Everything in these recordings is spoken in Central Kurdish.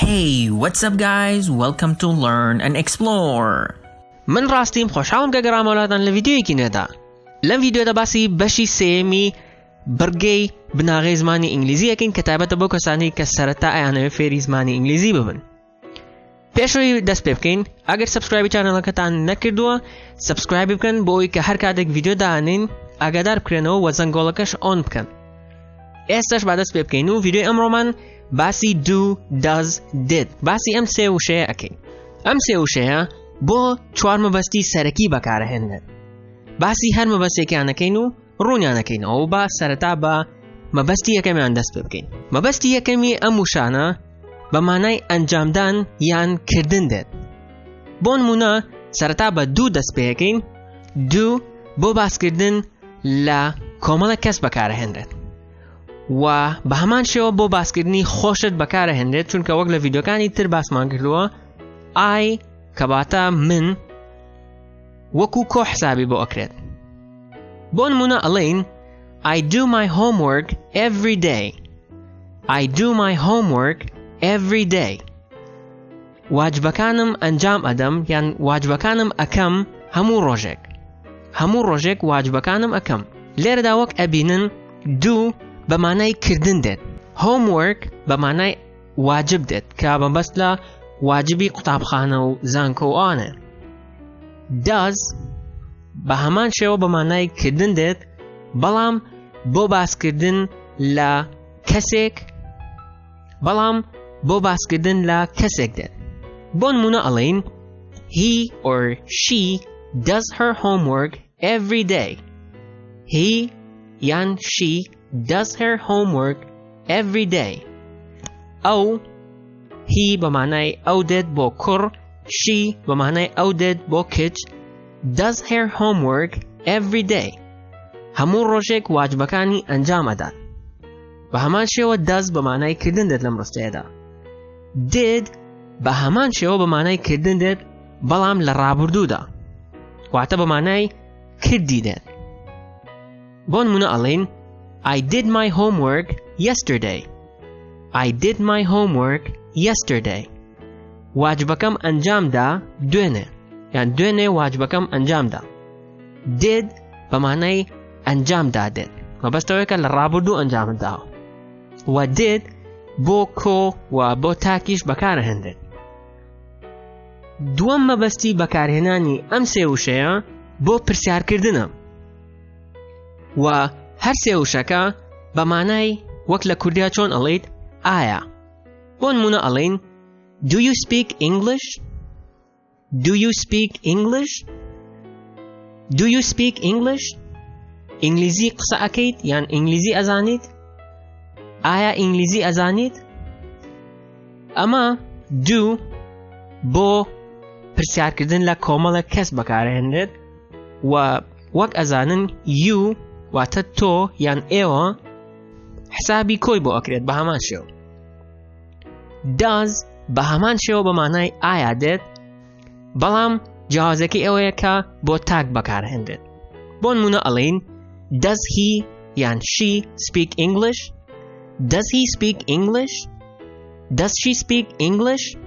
Hey, what's up guys? Welcome to Learn and Explore. من راستیم خوشحالم که گرامولاتان لویدیویکی ندا. لم ویدیو دا باسی بشی سیمی برگی بناغی زمانی انگلیزی اکین کتابت بو کسانی که سرطا ایانوی فیری زمانی انگلیزی ببن. پیشوی دست بکن. اگر سبسکرایبی چانل کتان نکردوا سبسکرایب بکن بوی که هر کادک ویدیو دانین آگادار بکنو و زنگولکش آن بکن. استش بعد دست بکنو ویدیو امرومان باسی do, does, did. باسی ام سه وشه اکی. ام سه وشه با چوار مبستی سرکی بکاره هنده. باسی هر مبستی که آنکینو رونی آنکینو و با سرطا با مبستی یکمی آن دست بکن. مبستی یکمی ام وشانه با معنی انجام دان یان کردن دید. بون مونا سرطا با do دست بکن. do با باس کردن لا کاملا کس بکاره هنده. و به همان شو با باس کردنی خوشت بکاره هنده چون که وقت لویدیو کانی تر باس مان کردوا I کباتا من وکو کو حسابی با اکرد بون مونا الین I do my homework every day. I do my homework every day. واجبکانم انجام ادم یعنی واجبکانم اکم همو روژک واجبکانم اکم لیر دا وقت ابینن do بمعنی کردن دید. homework بمعنی واجب دید که بمبسلا واجبی قطابخانه و زانکو آنه. does به همان شو بمعنی کردن دید بلام بو باس کردن لا کسک دید. بون مونا الین he or she does her homework every day. he یان she does her homework every day. او he بمعنی او دید با کر she بمعنی او دید با کچ does her homework every day. همون روشک واجبکانی انجام داد. به همان شو does بمعنی کردن دید لمرسته دا. did به همان شو بمعنی کردن دید بلام لرابردو دا. وعطا بمعنی کردی دید. بون مونا الین I did my homework yesterday. I did my homework yesterday. واجبکم انجام دا دوینه. یعنی دوینه واجبکم انجام دا. did بمعنی انجام دادید. و بس توی که لرابردو انجام دا. و did بو کو و بو تاکیش بکاره هنده. دوام مبستی بکاره هنانی ام سیوشه بو پرسیار کردنم. و هر سیوشکا بمعنی وکل کردیا چون الید آیا. بون مونا الین do you speak English? Do you speak English? Do you speak English? انگلیزی قصه اکید یعنی انگلیزی ازانید؟ آیا انگلیزی ازانید؟ اما do بو پرسیار کردن لکامل کس بکاره هندید و وقت ازانن you و تو یعنی ایوه حسابی کوی با اکرید به همان شو. does به همان شو به معنی آیا دید بلام جهازکی ایوه که با تاک بکار هندید. بون مونا الین does he یعنی she speak English? Does he speak English? Does she speak English?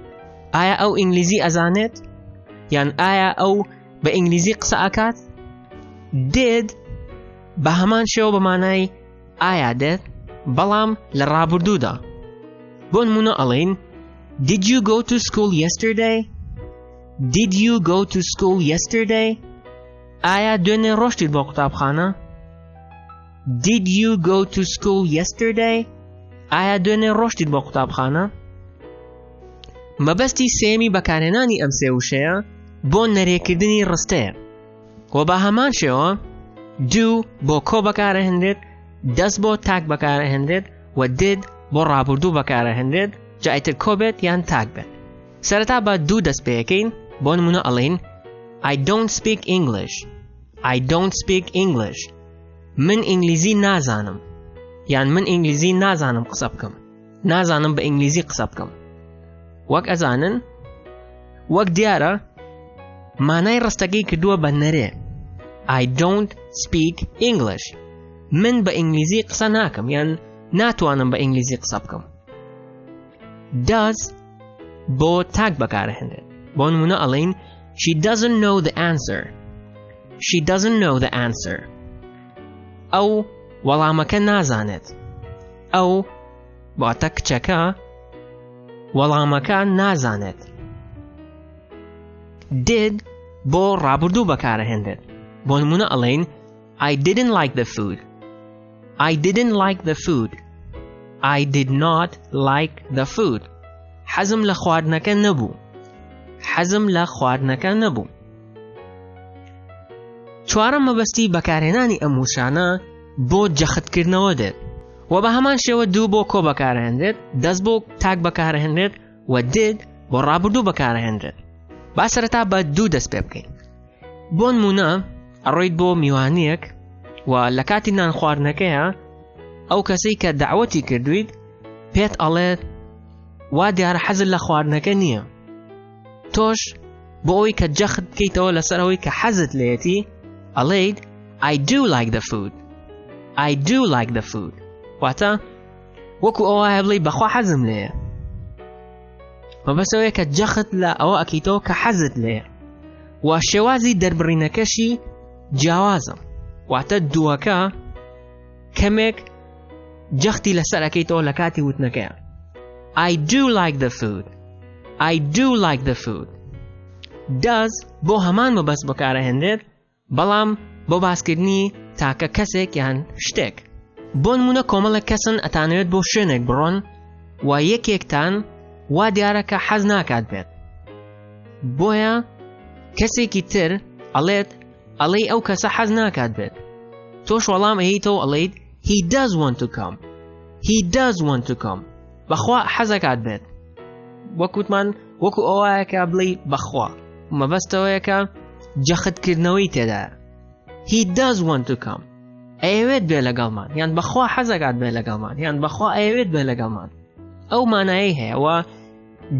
آیا او انگلیزی ازانید؟ یعنی آیا او به انگلیزی قصه اکاد؟ did به همان شو به معنی آیا دید بلام لرابردو دا. بون مونا الین did you go to school yesterday? Did you go to school yesterday? آیا دوینه روشتید با قطابخانه؟ Did you go to school yesterday? آیا دوینه روشتید با قطابخانه؟ مبستی سیمی بکارهنانی ام سیوشه بون نره کردنی رسته و با همان شو do با کو بکاره هندید does با تاک بکاره هندید و did با رابردو بکاره هندید جایتر کو بید یان تاک بید. سرطا با do دست بیکین بون مونا الین I don't speak English. I don't speak English. من انگلیزی نازانم. یعنی من انگلیزی نازانم قصب کم. نازانم به انگلیزی قصب کم. وقت ازانن وقت دیاره معنی رستگی کدوه بنره. I don't speak English. من به انگلیزی قصه ناکم یعنی ناتوانم به انگلیزی قصب کم. does بۆ تاک بەکارهێنرێت. بۆ نمونە ئەڵێن she doesn't know the answer. She doesn't know the answer. ئەو وەڵامەکە نازانێت. ئەو واتە کچەکە وەڵامەکە نازانێت. did بۆ ڕابردوو بەکارهێنرێت. بۆ نمونە ئەڵێن I didn't like the food. I didn't like the food. I did not like the food. حەزم لە خواردنەکە نەبوو. حەزم لە خواردنەکە نەبوو. چوارەم مەبەستی بەکارهێنانی ئەم وشانە بۆ جەختکردنەوە دێت. و بە هەمان شێوە دوو بۆ کۆ بەکارهێنرێت، دەست بۆ تاک بەکارهێنرێت و did بۆ ڕابردوو بەکارهێنرێت. با سەرەتا بە دوو دەست پێ بکەین. بۆ نمونە ئەڕۆیت بۆ میوانیەک و لە کاتی نان خواردنەکەیە ئەو کەسەی کە دعوەتی کردویت پێت ئەڵێت وا دیارە حەزت لە خواردنەکە نییە. تۆش بۆ ئەوەی کە جەخت بکەیتەوە لەسەر ئەوەی کە حەزت لێیەتی ئەڵێیت I do like the food. I do like the food. واتە وەکو ئەوە بڵێ بەخوا حەزم لێیە. مەبەستەوەیە کە جەخت لە ئەوە ئەکەیتەوە کە حەزت لێیە. و شێوازی دەربڕینەکەشی جیاوازە. واتە دووەکە کەمێک جەختی لەسەر ئەکەیتەوە لە کاتی وتنەکەیە. I do like the food. I do like the food. does بۆ هەمان مەبەست بەکارهێنرێت بەڵام بۆ باسکردنی تاکە کەسێک یان شتێک. بۆ نمونە کۆمەڵێک کەسن ئەتانەوێت بۆ شوێنێک بڕۆن و یەکێکتان وا دیارە کە حەز ناکات بێت. بۆیە کەسێکی تر ئەڵێت ئەو کەسە حەز ناکات بێت. تۆش وەڵام ئەهیتەوە ئەڵێیت he does want to come. He does want to come. بەخوا حەزەکات بێت. وەکوتمان وەکو ئەوەیە کە بڵێ بەخوا. مەبەستەوەیە کە جەختکردنەوەی تێدایە. He does want to come. ئەیەوێت بێ لەگەڵمان یان بەخوا حەزەکات بێ لەگەڵمان یان بەخوا ئەیەوێت بێ لەگەڵمان. ئەو مانایی هەیە و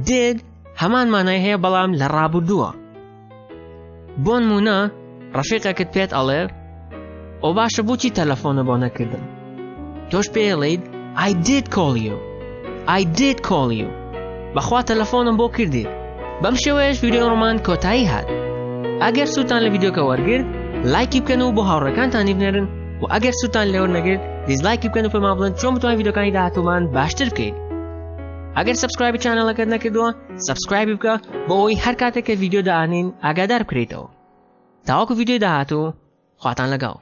did هەمان مانای هەیە بەڵام لە ڕابردووە. بۆ نمونە ڕەفیقێکت پێت ئەڵێ ئەو باشە بۆچی تەلەفۆنە بۆ نەکردم. تۆش پێڵێیت I did call you. I did call you. بەخوا تەلەفۆنم بۆ کردیت. بەم شێوەیەش ڤیدیۆڕۆمان کۆتایی هات. ئەگەر سووتان لە ڤیدیۆکە وەرگرت لایکی بکەن و بۆ هاوڕێکانتانی بنێرن و ئەگەر سووتان لێوە نەگرت دیزلایکی بکەن و پێمان بڵێن چۆن بتوانین ڤیدیۆکانی داهاتوومان باشتر بکەین. ئەگەر سەبسکرایبی چانەڵەکەت نەکردووە سەبسکرایبی بکە بۆ ئەوەی هەر کاتێک کە ڤیدیۆ داهێنین ئاگادار بکرێتەوە. تاوەکو ڤیدیۆی داهاتوو خواتان لەگەڵ.